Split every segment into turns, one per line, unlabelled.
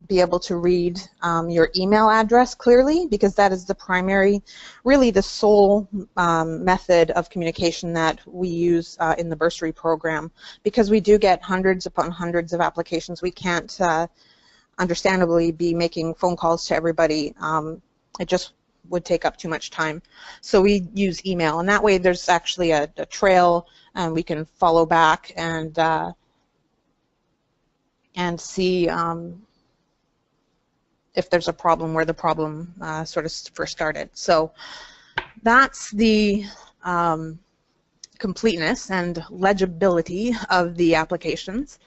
be able to read your email address clearly, because that is the primary, really the sole method of communication that we use in the bursary program. Because we do get hundreds upon hundreds of applications, we can't understandably be making phone calls to everybody. It just would take up too much time. So we use email, and that way there's actually a trail, and we can follow back and see if there's a problem, where the problem sort of first started. So that's the completeness and legibility of the applications.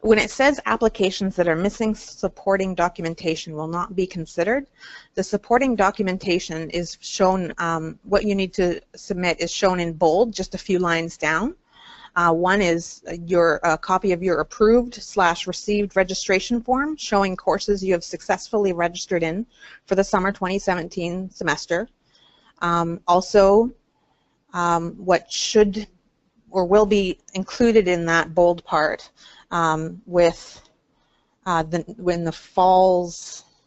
When it says applications that are missing supporting documentation will not be considered, the supporting documentation is shown, what you need to submit is shown in bold, just a few lines down. One is a copy of your approved/received registration form showing courses you have successfully registered in for the summer 2017 semester. Also, what should or will be included in that bold part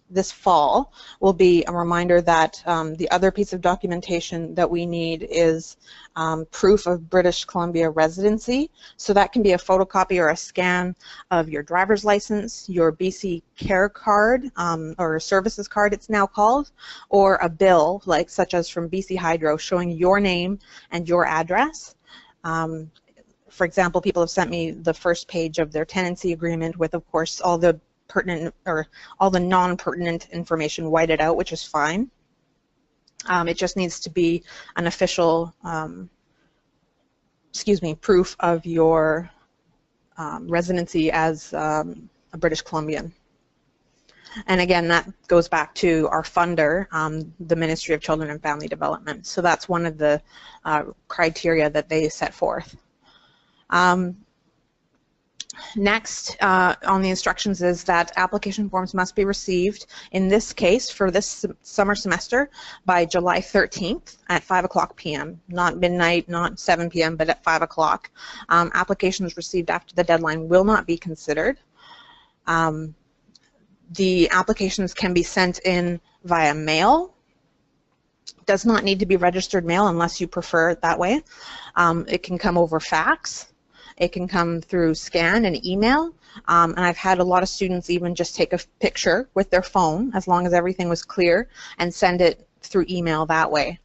this fall will be a reminder that the other piece of documentation that we need is proof of British Columbia residency. So that can be a photocopy or a scan of your driver's license, your BC Care card, or services card it's now called, or a bill such as from BC Hydro showing your name and your address. For example, people have sent me the first page of their tenancy agreement with, of course, all the pertinent or all the non-pertinent information whited out, which is fine. It just needs to be an official, proof of your residency as a British Columbian. And again, that goes back to our funder, the Ministry of Children and Family Development. So that's one of the criteria that they set forth. Next on the instructions is that application forms must be received, in this case for this summer semester, by July 13th at 5:00 p.m. Not midnight, not 7 p.m., but at 5 o'clock. Applications received after the deadline will not be considered. The applications can be sent in via mail. Does not need to be registered mail unless you prefer it that way. It can come over fax. It can come through scan and email, and I've had a lot of students even just take a picture with their phone, as long as everything was clear, and send it through email that way.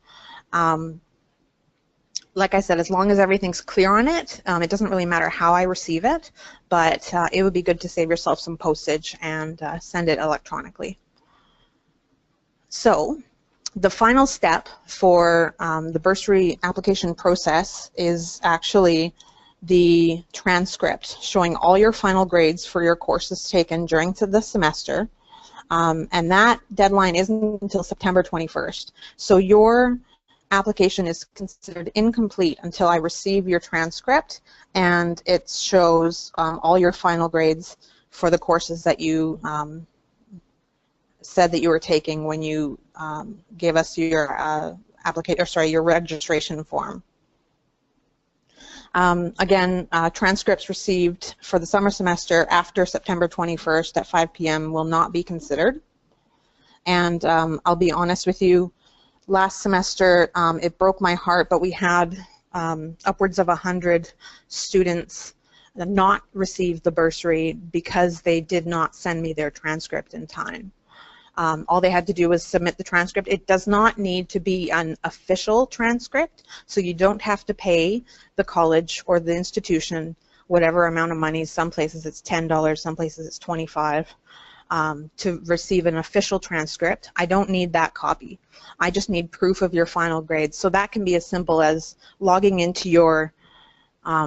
Like I said, as long as everything's clear on it, it doesn't really matter how I receive it, but it would be good to save yourself some postage and send it electronically. So the final step for the bursary application process is actually the transcript showing all your final grades for your courses taken during the semester, and that deadline isn't until September 21st. So your application is considered incomplete until I receive your transcript and it shows all your final grades for the courses that you said that you were taking when you gave us your your registration form. Again, transcripts received for the summer semester after September 21st at 5 p.m. will not be considered. And I'll be honest with you, last semester it broke my heart, but we had upwards of 100 students not receive the bursary because they did not send me their transcript in time. All they had to do was submit the transcript. It does not need to be an official transcript, so you don't have to pay the college or the institution whatever amount of money. Some places it's $10, some places it's $25 to receive an official transcript. I don't need that copy. I just need proof of your final grades. So that can be as simple as logging into your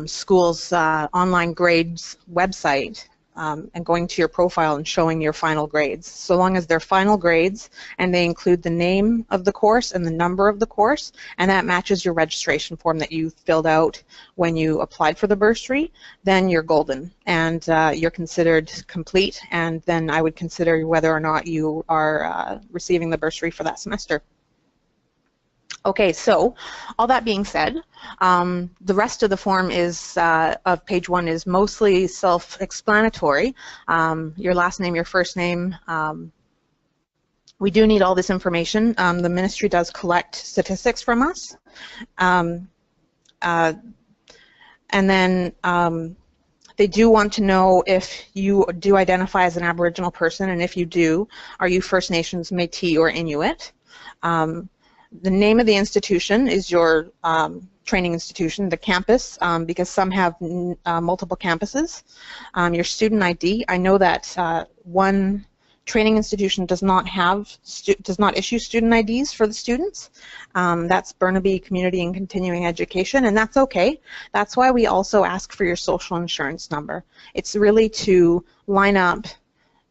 school's online grades website and going to your profile and showing your final grades. So long as they're final grades and they include the name of the course and the number of the course, and that matches your registration form that you filled out when you applied for the bursary, then you're golden and you're considered complete, and then I would consider whether or not you are receiving the bursary for that semester. Okay, so all that being said, the rest of the form is of page 1 is mostly self-explanatory. Your last name, your first name. We do need all this information. The ministry does collect statistics from us. And then they do want to know if you do identify as an Aboriginal person, and if you do, are you First Nations, Métis, or Inuit? The name of the institution is your training institution, the campus, because some have multiple campuses. Your student ID. I know that one training institution does not issue student IDs for the students. That's Burnaby Community and Continuing Education, and that's okay. That's why we also ask for your social insurance number. It's really to line up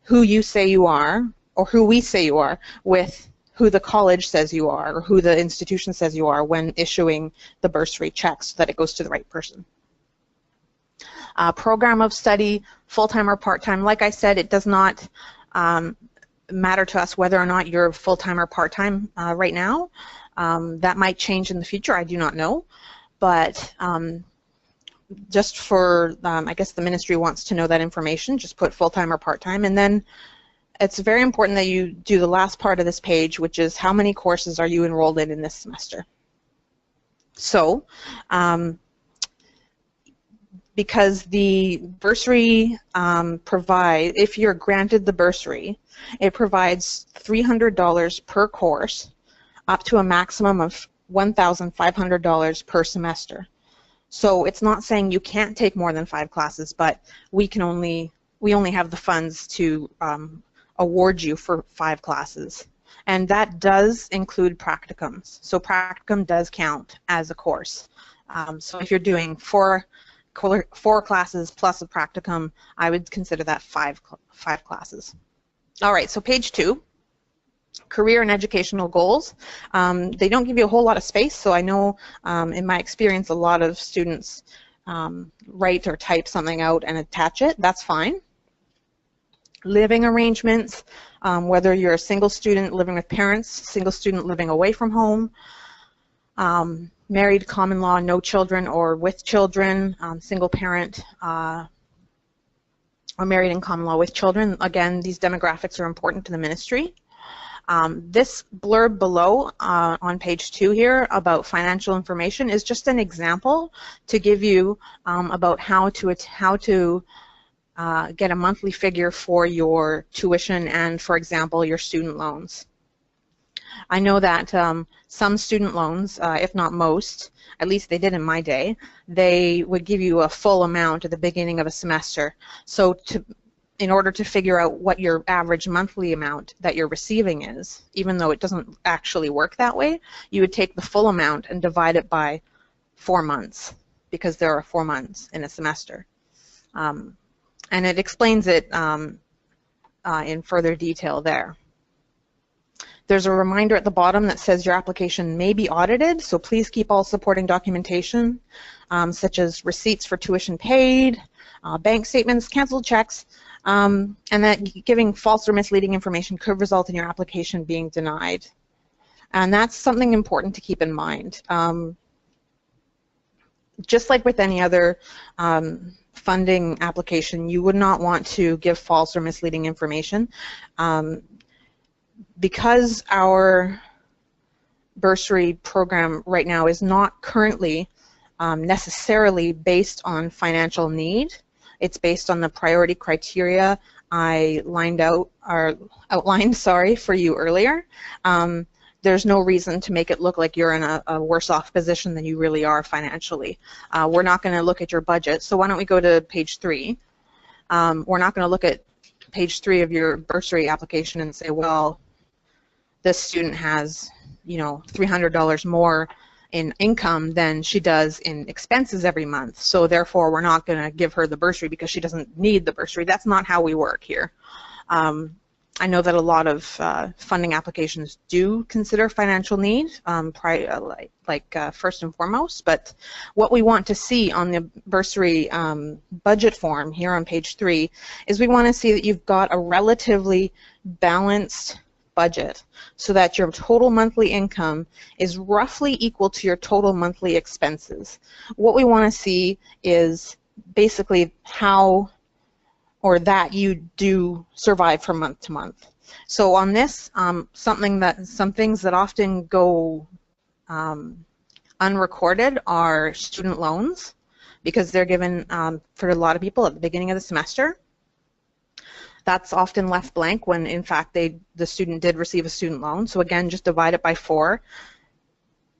who you say you are, or who we say you are, with who the college says you are, or who the institution says you are when issuing the bursary checks so that it goes to the right person. Program of study, full-time or part-time. Like I said, it does not matter to us whether or not you're full-time or part-time right now. That might change in the future, I do not know. But just for, I guess the ministry wants to know that information, just put full-time or part-time. And then it's very important that you do the last part of this page, which is how many courses are you enrolled in this semester. So, because the bursary if you're granted the bursary, it provides $300 per course, up to a maximum of $1,500 per semester. So it's not saying you can't take more than 5 classes, but we only have the funds to award you for 5 classes. And that does include practicums. So practicum does count as a course. So if you're doing 4 classes plus a practicum, I would consider that 5 classes. All right, so page 2, career and educational goals. They don't give you a whole lot of space, so I know in my experience a lot of students write or type something out and attach it. That's fine. Living arrangements, whether you're a single student living with parents, single student living away from home, married, common law, no children or with children, single parent, or married in common law with children. Again, these demographics are important to the ministry. This blurb below on page 2 here about financial information is just an example to give you about how to get a monthly figure for your tuition and, for example, your student loans. I know that some student loans, if not most, at least they did in my day, they would give you a full amount at the beginning of a semester. So in order to figure out what your average monthly amount that you're receiving is, even though it doesn't actually work that way, you would take the full amount and divide it by 4 months, because there are 4 months in a semester. And it explains it in further detail there. There's a reminder at the bottom that says your application may be audited, so please keep all supporting documentation, such as receipts for tuition paid, bank statements, canceled checks, and that giving false or misleading information could result in your application being denied. And that's something important to keep in mind. Just like with any other funding application, you would not want to give false or misleading information. Because our bursary program right now is not currently necessarily based on financial need, it's based on the priority criteria I outlined for you earlier. There's no reason to make it look like you're in a worse off position than you really are financially. We're not going to look at your budget, so why don't we go to page 3. We're not going to look at page 3 of your bursary application and say, well, this student has, you know, $300 more in income than she does in expenses every month, so therefore we're not going to give her the bursary because she doesn't need the bursary. That's not how we work here. I know that a lot of funding applications do consider financial need first and foremost, but what we want to see on the bursary budget form here on page 3 is we want to see that you've got a relatively balanced budget so that your total monthly income is roughly equal to your total monthly expenses. What we want to see is basically how or that you do survive from month to month. So on this, some things that often go unrecorded are student loans, because they're given for a lot of people at the beginning of the semester. That's often left blank when in fact the student did receive a student loan. So again, just divide it by 4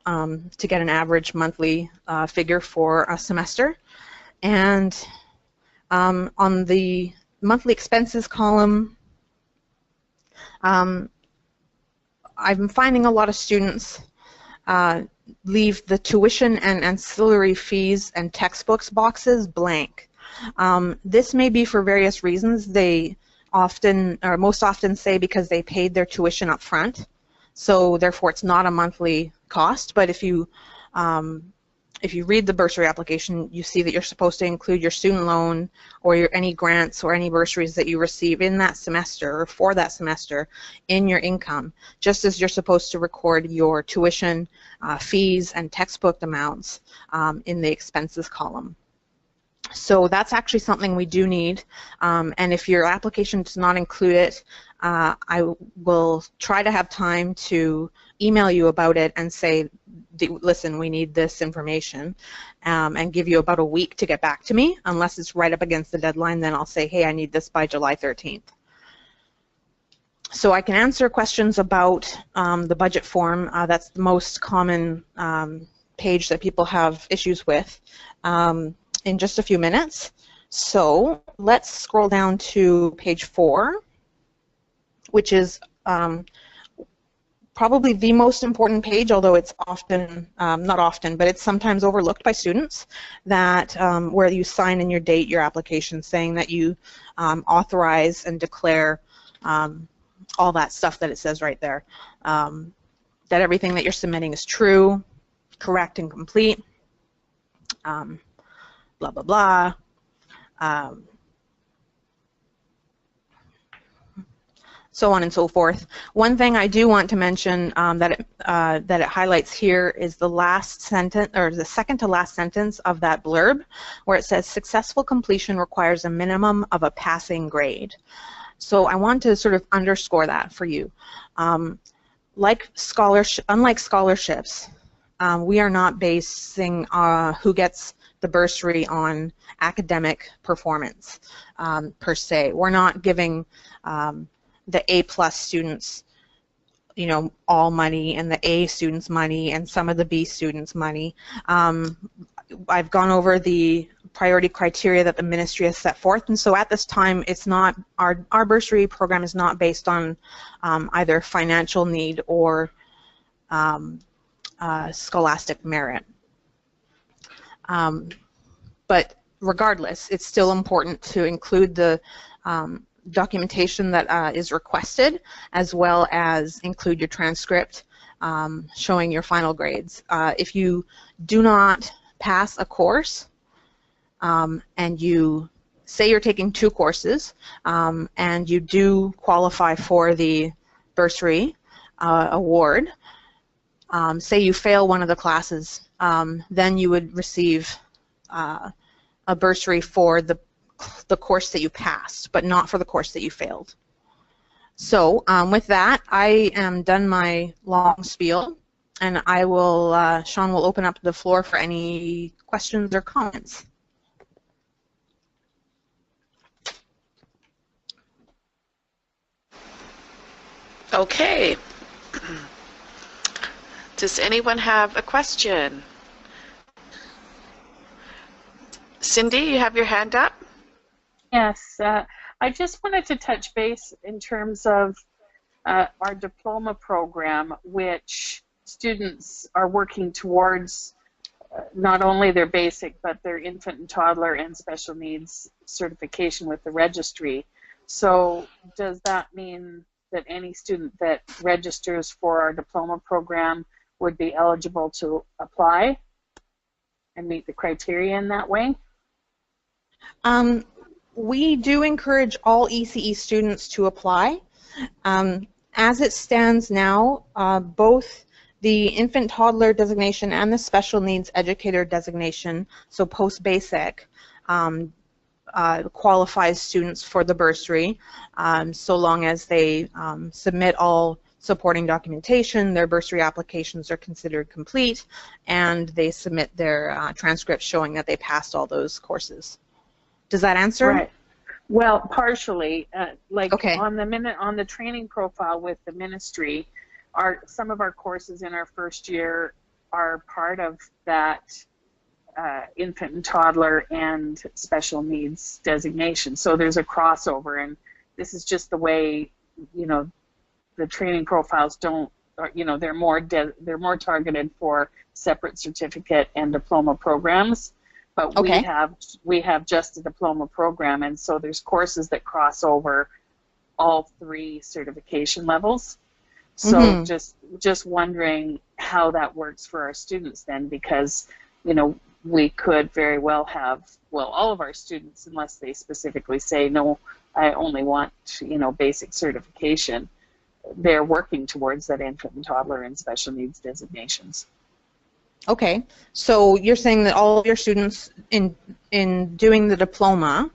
to get an average monthly figure for a semester. And on the monthly expenses column, I'm finding a lot of students leave the tuition and ancillary fees and textbooks boxes blank. This may be for various reasons. They often, or most often, say because they paid their tuition up front, so therefore it's not a monthly cost. But if you read the bursary application, you see that you're supposed to include your student loan or any grants or any bursaries that you receive in that semester or for that semester in your income, just as you're supposed to record your tuition, fees, and textbook amounts in the expenses column. So that's actually something we do need, and if your application does not include it, I will try to have time to email you about it and say, listen, we need this information, and give you about a week to get back to me. Unless it's right up against the deadline, then I'll say, hey, I need this by July 13th. So I can answer questions about the budget form. That's the most common page that people have issues with in just a few minutes. So let's scroll down to page 4, which is probably the most important page, although it's often, not often, but it's sometimes overlooked by students, that where you sign in your date your application saying that you authorize and declare all that stuff that it says right there, that everything that you're submitting is true, correct, and complete, blah, blah, blah. So on and so forth. One thing I do want to mention that it highlights here is the last sentence, or the second to last sentence of that blurb, where it says successful completion requires a minimum of a passing grade. So I want to sort of underscore that for you. Unlike scholarships, we are not basing who gets the bursary on academic performance per se. We're not giving the A+ students, you know, all money, and the A students money, and some of the B students money. I've gone over the priority criteria that the ministry has set forth, and so at this time, it's not our bursary program is not based on either financial need or scholastic merit. But regardless, it's still important to include the documentation that is requested, as well as include your transcript showing your final grades. If you do not pass a course, and you say you're taking 2 courses, and you do qualify for the bursary award, say you fail one of the classes, then you would receive a bursary for the course that you passed, but not for the course that you failed. So with that, I am done my long spiel, and I will, Sean will open up the floor for any questions or comments.
Okay. Does anyone have a question? Cindy, you have your hand up?
Yes, I just wanted to touch base in terms of our diploma program, which students are working towards not only their basic, but their infant and toddler and special needs certification with the registry. So does that mean that any student that registers for our diploma program would be eligible to apply and meet the criteria in that way?
We do encourage all ECE students to apply. As it stands now, both the infant toddler designation and the special needs educator designation, so post-basic, qualifies students for the bursary, so long as they submit all supporting documentation, their bursary applications are considered complete, and they submit their transcripts showing that they passed all those courses. Does that answer?
Right. Well, partially.
Okay.
on the training profile with the ministry, some of our courses in our first year are part of that infant and toddler and special needs designation. So there's a crossover, and this is just the way, you know, the training profiles don't, you know, they're more targeted for separate certificate and diploma programs. But
okay.
we have just a diploma program, and so there's courses that cross over all 3 certification levels. So just wondering how that works for our students then, because, you know, we could very well have, well, all of our students, unless they specifically say, no, I only want, you know, basic certification, they're working towards that infant and toddler and special needs designations.
Okay, so you're saying that all of your students in doing the diploma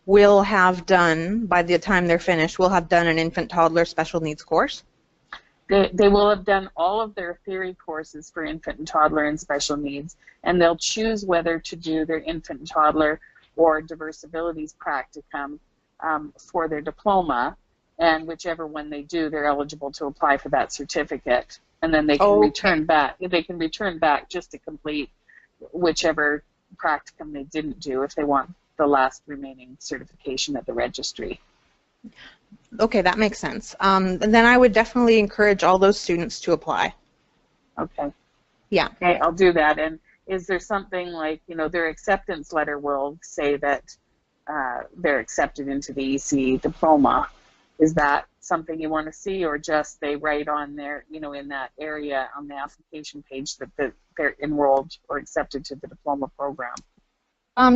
will have done, by the time they're finished, will have done an infant toddler special needs course?
They will have done all of their theory courses for infant and toddler and special needs, and they'll choose whether to do their infant and toddler or diverse abilities practicum for their diploma, and whichever one they do, they're eligible to apply for that certificate, and then they can return back. They can return back just to complete whichever practicum they didn't do if they want the last remaining certification at the registry.
Okay, that makes sense. And then I would definitely encourage all those students to apply.
Okay.
Yeah.
Okay, I'll do that. And is there something like, you know, their acceptance letter will say that they're accepted into the EC diploma? Is that something you want to see, or just they write on there, you know, in that area on the application page that they're enrolled or accepted to the diploma program?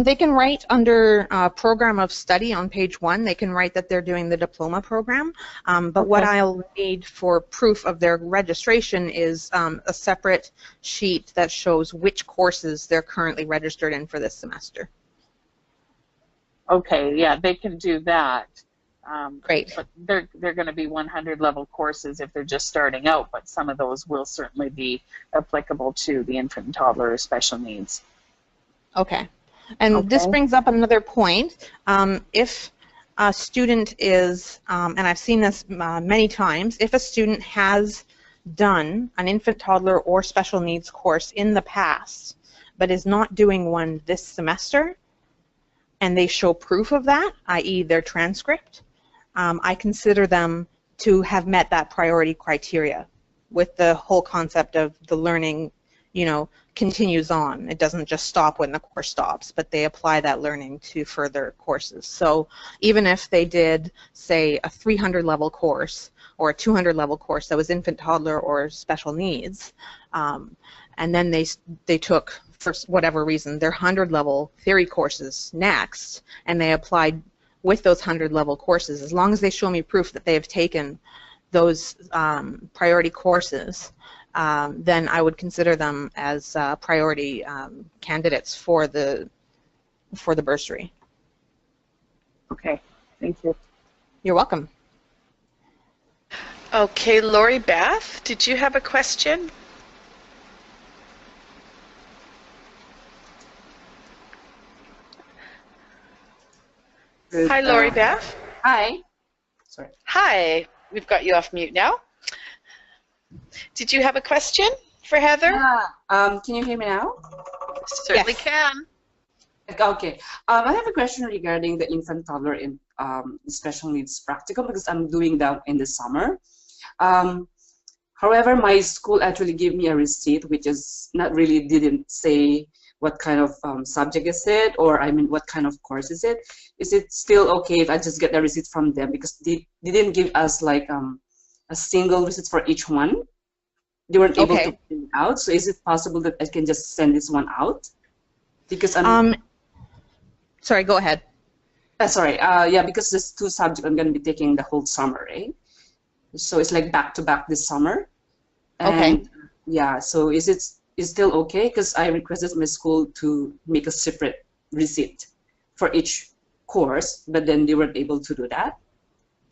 They can write under program of study on page 1. They can write that they're doing the diploma program. But what I'll need for proof of their registration is a separate sheet that shows which courses they're currently registered in for this semester.
Okay, yeah, they can do that.
Great.
But they're going to be 100 level courses if they're just starting out, but some of those will certainly be applicable to the infant and toddler or special needs.
Okay. And this brings up another point. If a student is, and I've seen this many times, if a student has done an infant, toddler, or special needs course in the past, but is not doing one this semester, and they show proof of that, i.e. their transcript, I consider them to have met that priority criteria with the whole concept of the learning, you know, continues on. It doesn't just stop when the course stops, but they apply that learning to further courses. So even if they did, say, a 300 level course or a 200 level course that was infant, toddler, or special needs, and then they took, for whatever reason, their 100 level theory courses next, and they applied with those 100 level courses, as long as they show me proof that they have taken those priority courses, then I would consider them as priority candidates for the bursary.
Okay, thank you.
You're welcome.
Okay, Lori Beth, did you have a question? Hi, Lori Beth.
Hi. Sorry.
Hi, we've got you off mute now. Did you have a question for Heather?
Yeah. Can you hear me now?
Certainly can.
Okay. I have a question regarding the infant, toddler, and special needs practicum, because I'm doing that in the summer. However, my school actually gave me a receipt, which is not really didn't say what kind of subject is it, or I mean, what kind of course is it? Is it still okay if I just get the receipt from them? Because they didn't give us like a single receipt for each one. They weren't able to print it out. So is it possible that I can just send this one out? Because I'm
sorry, go ahead.
Sorry. Yeah, because there's 2 subjects I'm going to be taking the whole summer, right? So it's like back to back this summer.
Okay.
And yeah, so is still okay? Because I requested my school to make a separate receipt for each course, but then they weren't able to do that.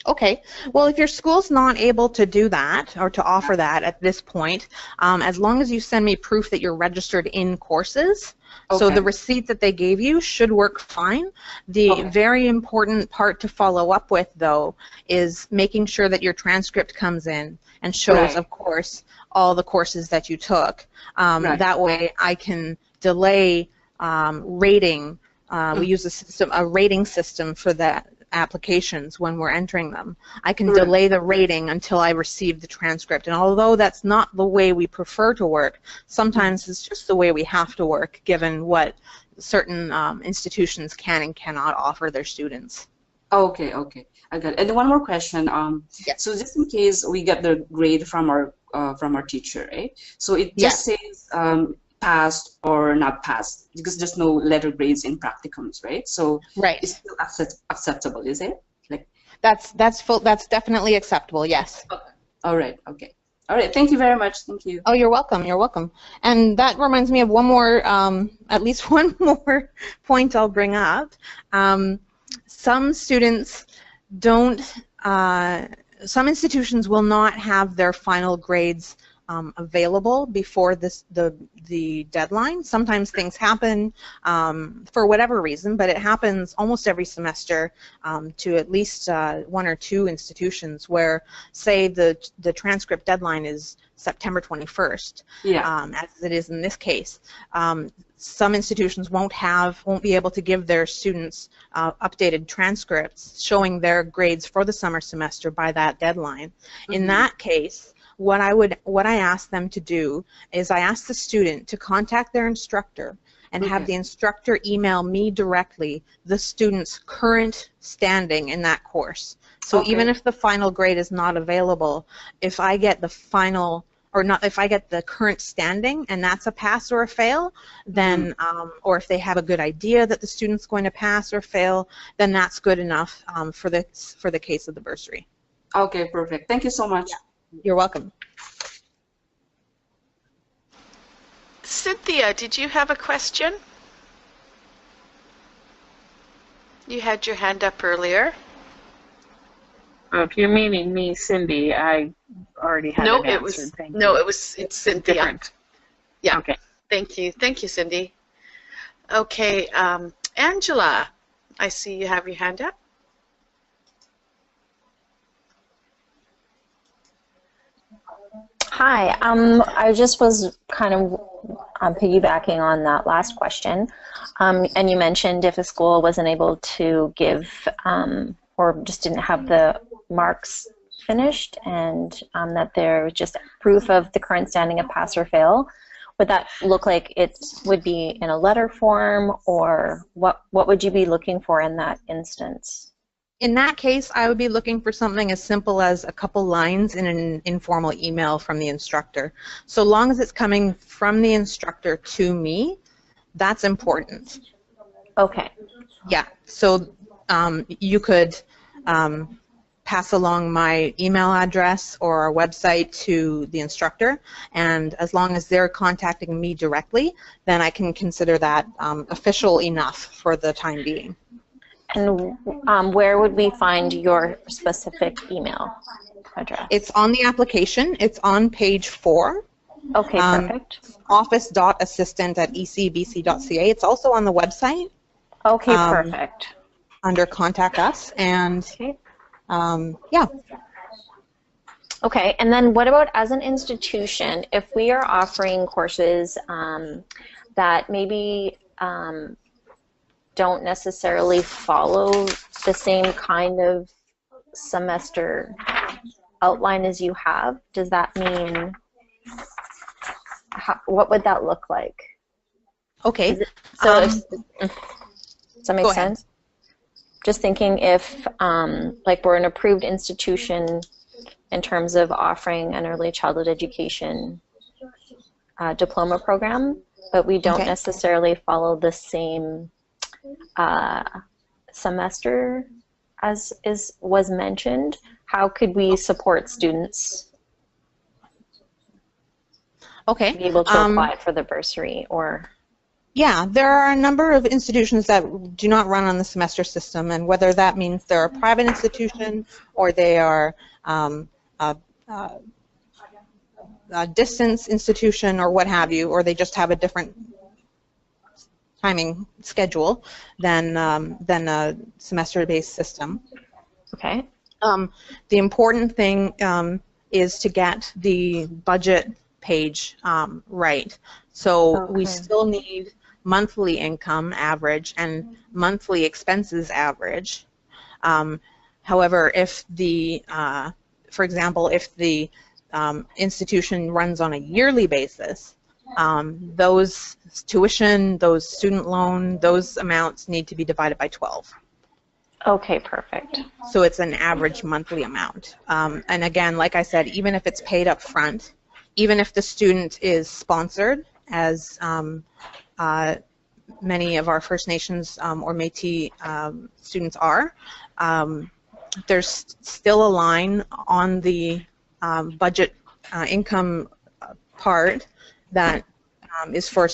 Okay. Well, if your school's not able to do that or to offer that at this point, as long as you send me proof that you're registered in courses, so
Okay.
the receipt that they gave you should work fine. The
Okay.
very important part to follow up with, though, is making sure that your transcript comes in and shows,
Right.
of course, all the courses that you took.
Right.
That way I can delay rating. We use a rating system for that applications when we're entering them. I can
Correct.
delay the rating until I receive the transcript. And although that's not the way we prefer to work, sometimes it's just the way we have to work given what certain institutions can and cannot offer their students.
Okay, okay, I got it. And one more question.
Yes.
So just in case we get the grade from our teacher, right? So it just says passed or not passed because there's no letter grades in practicums, right? So
Right.
it's still acceptable, is it? Like
That's definitely acceptable. Yes.
all right, okay, all right. Thank you very much. Thank you.
Oh, you're welcome. You're welcome. And that reminds me of one more, at least one more point I'll bring up. Some students don't. Some institutions will not have their final grades available before the deadline. Sometimes things happen for whatever reason, but it happens almost every semester to at least one or two institutions where, say, the transcript deadline is September 21st, as it is in this case. Some institutions won't be able to give their students updated transcripts showing their grades for the summer semester by that deadline. Mm-hmm. In that case, what I ask them to do is I ask the student to contact their instructor and have the instructor email me directly the student's current standing in that course. So even if the final grade is not available, if I get the final if I get the current standing and that's a pass or a fail, then or if they have a good idea that the student's going to pass or fail, then that's good enough for the case of the bursary.
Okay, perfect. Thank you so much.
Yeah. You're welcome.
Cynthia, did you have a question? You had your hand up earlier.
If you're meaning me, Cindy, I already had it answered. Thank you.
It's Cynthia.
Different.
Yeah.
Okay.
Thank you, Cindy. Okay, Angela, I see you have your hand up.
Hi, I just was kind of piggybacking on that last question, and you mentioned if a school wasn't able to give or just didn't have the marks finished and that there was just proof of the current standing of pass or fail, would that look like it would be in a letter form, or what would you be looking for in that instance?
In that case, I would be looking for something as simple as a couple lines in an informal email from the instructor. So long as it's coming from the instructor to me, that's important.
Okay.
Yeah, so you could pass along my email address or our website to the instructor, and as long as they're contacting me directly, then I can consider that official enough for the time being.
And where would we find your specific email address?
It's on the application. It's on page 4.
Okay, perfect.
office.assistant@ecebc.ca. It's also on the website.
Okay, perfect.
Under Contact Us, and
okay.
Yeah.
Okay, and then what about as an institution, if we are offering courses that maybe don't necessarily follow the same kind of semester outline as you have, does that mean, what would that look like?
Okay.
Does that make sense? Just thinking if, like, we're an approved institution in terms of offering an early childhood education diploma program, but we don't necessarily follow the same semester as was mentioned, how could we support students
Okay.
be able to apply for the bursary? Or
yeah, there are a number of institutions that do not run on the semester system, and whether that means they're a private institution or they are a distance institution or what have you, or they just have a different timing schedule than a semester-based system.
okay.
The important thing is to get the budget page right. So we still need monthly income average and monthly expenses average. However, if the, for example, if the institution runs on a yearly basis, those tuition, those student loan, those amounts need to be divided by 12.
Okay, perfect.
So it's an average monthly amount. And again, like I said, even if it's paid up front, even if the student is sponsored, as many of our First Nations or Métis students are, there's still a line on the budget income part that is for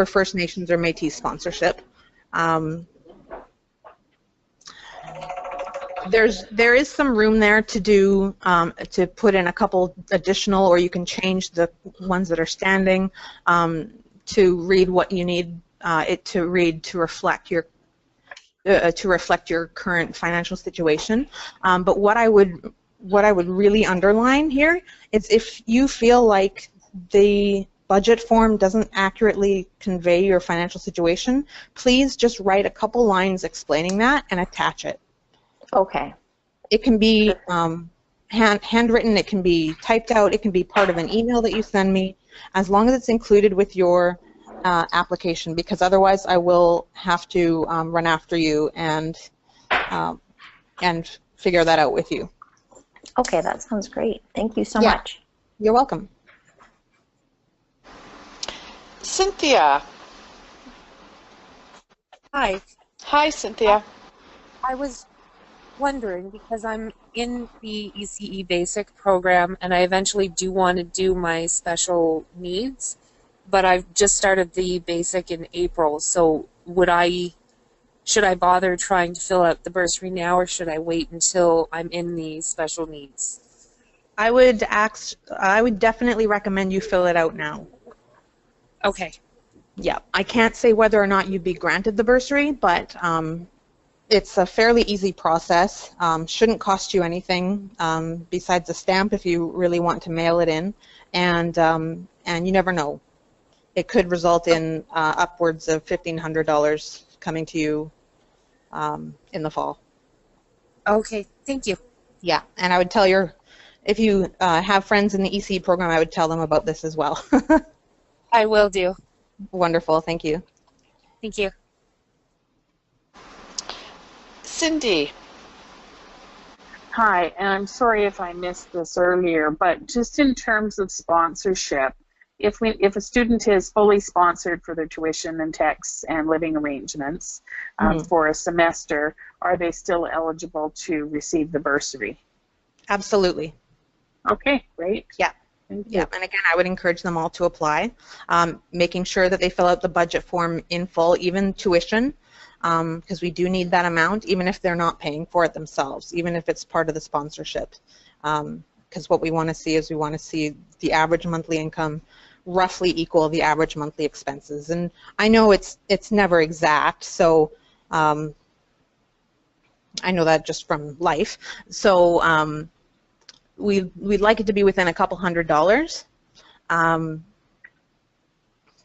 First Nations or Métis sponsorship. There is some room there to do to put in a couple additional, or you can change the ones that are standing to read what you need it to read to reflect your current financial situation. But what I would really underline here is, if you feel like the budget form doesn't accurately convey your financial situation, please just write a couple lines explaining that and attach it.
Okay.
It can be handwritten, it can be typed out, it can be part of an email that you send me, as long as it's included with your application, because otherwise I will have to run after you and figure that out with you.
Okay, that sounds great. Thank you so
Yeah.
much.
You're welcome.
Cynthia.
Hi,
Hi, Cynthia.
I was wondering, because I'm in the ECE Basic program and I eventually do want to do my special needs, but I've just started the Basic in April, so should I bother trying to fill out the bursary now, or should I wait until I'm in the special needs?
I would definitely recommend you fill it out now.
Okay.
Yeah, I can't say whether or not you'd be granted the bursary, but it's a fairly easy process. Shouldn't cost you anything besides a stamp if you really want to mail it in, and you never know. It could result in upwards of $1,500 coming to you in the fall.
Okay, thank you.
Yeah, and I would tell if you have friends in the EC program, I would tell them about this as well.
I will do.
Wonderful, thank you.
Thank you.
Cindy.
Hi, and I'm sorry if I missed this earlier, but just in terms of sponsorship, if a student is fully sponsored for their tuition and texts and living arrangements for a semester, are they still eligible to receive the bursary?
Absolutely.
Okay, great.
Yeah. Yeah, and again, I would encourage them all to apply, making sure that they fill out the budget form in full, even tuition, because we do need that amount, even if they're not paying for it themselves, even if it's part of the sponsorship. Because what we want to see is we want to see the average monthly income roughly equal the average monthly expenses. And I know it's never exact, so I know that just from life. So we'd like it to be within a couple $100s.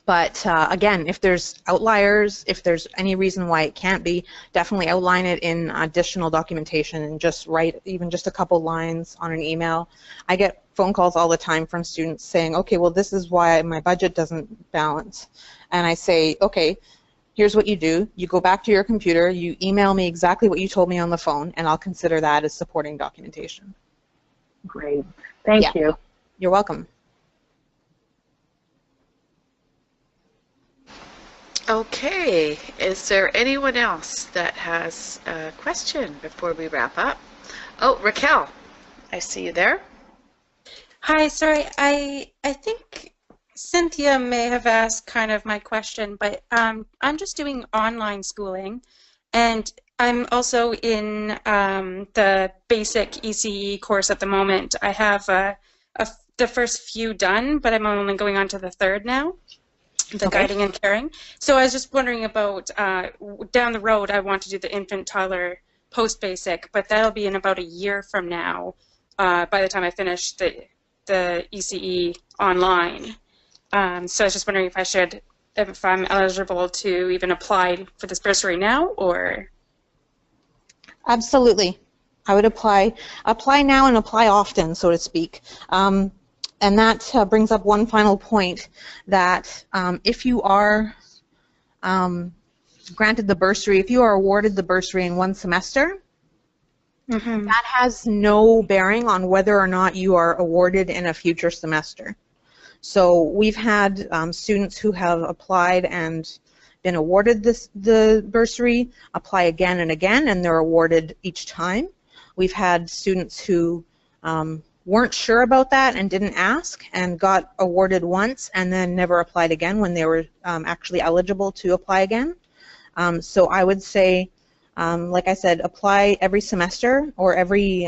But again, if there's outliers, if there's any reason why it can't be, definitely outline it in additional documentation and just write even just a couple lines on an email. I get phone calls all the time from students saying, okay, well, this is why my budget doesn't balance. And I say, okay, here's what you do. You go back to your computer, you email me exactly what you told me on the phone, and I'll consider that as supporting documentation.
Great. Thank you.
You're welcome.
Okay, is there anyone else that has a question before we wrap up? Oh, Raquel, I see you there.
Hi, sorry, I think Cynthia may have asked kind of my question, but I'm just doing online schooling, and I'm also in the basic ECE course at the moment. I have the first few done, but I'm only going on to the third now, the guiding and caring. So I was just wondering about down the road, I want to do the infant, toddler, post-basic, but that'll be in about a year from now by the time I finish the ECE online. So I was just wondering if I'm eligible to even apply for this bursary now, or?
Absolutely. I would apply now and apply often, so to speak. And that brings up one final point, that if you are granted the bursary, if you are awarded the bursary in one semester, that has no bearing on whether or not you are awarded in a future semester. So we've had students who have applied and been awarded the bursary, apply again and again, and they're awarded each time. We've had students who weren't sure about that and didn't ask and got awarded once and then never applied again when they were actually eligible to apply again. So I would say, like I said, apply every semester or every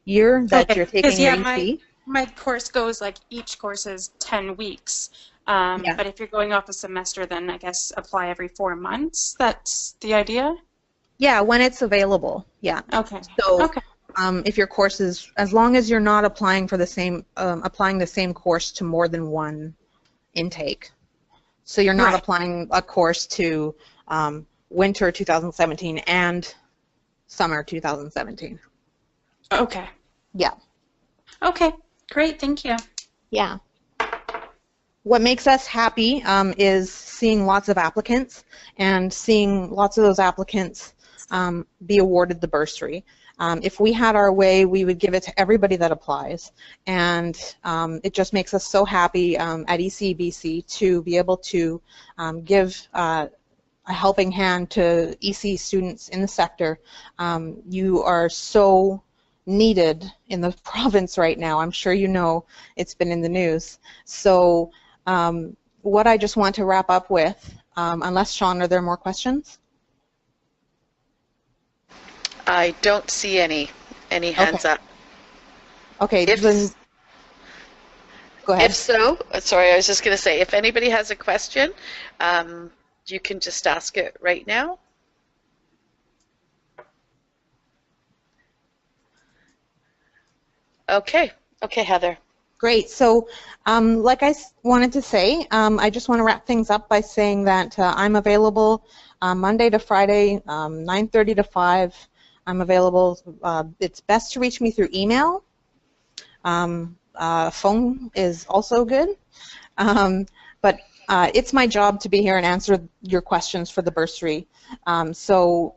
year that you're taking your EC.
My course goes, like, each course is 10 weeks. But if you're going off a semester, then I guess apply every 4 months. That's the idea?
Yeah, when it's available, yeah.
Okay.
So if your course is, as long as you're not applying for the same, applying the same course to more than one intake. So you're not applying a course to winter 2017 and summer 2017.
Okay.
Yeah.
Okay, great, thank you.
Yeah. What makes us happy is seeing lots of applicants and seeing lots of those applicants be awarded the bursary. If we had our way, we would give it to everybody that applies, and it just makes us so happy at ECEBC to be able to give a helping hand to EC students in the sector. You are so needed in the province right now. I'm sure you know it's been in the news. So what I just want to wrap up with, unless Sean, are there more questions?
I don't see any hands up.
Okay, then go ahead.
If so, sorry, I was just going to say, if anybody has a question, you can just ask it right now. Okay, Heather.
Great. So like I wanted to say, I just want to wrap things up by saying that I'm available Monday to Friday, 9:30 to 5. I'm available. It's best to reach me through email. Phone is also good. But it's my job to be here and answer your questions for the bursary. So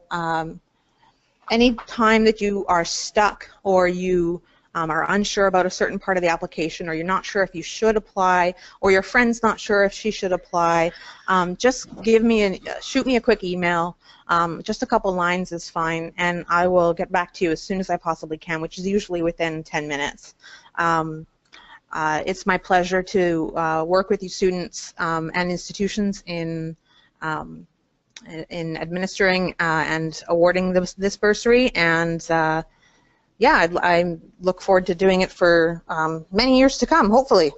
any time that you are stuck or you are unsure about a certain part of the application, or you're not sure if you should apply, or your friend's not sure if she should apply, just shoot me a quick email. Just a couple lines is fine, and I will get back to you as soon as I possibly can, which is usually within 10 minutes. It's my pleasure to work with you students and institutions in administering and awarding this bursary, and yeah, I look forward to doing it for many years to come, hopefully.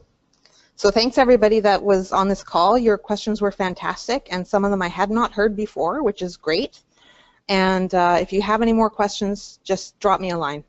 So thanks everybody that was on this call. Your questions were fantastic, and some of them I had not heard before, which is great. And if you have any more questions, just drop me a line.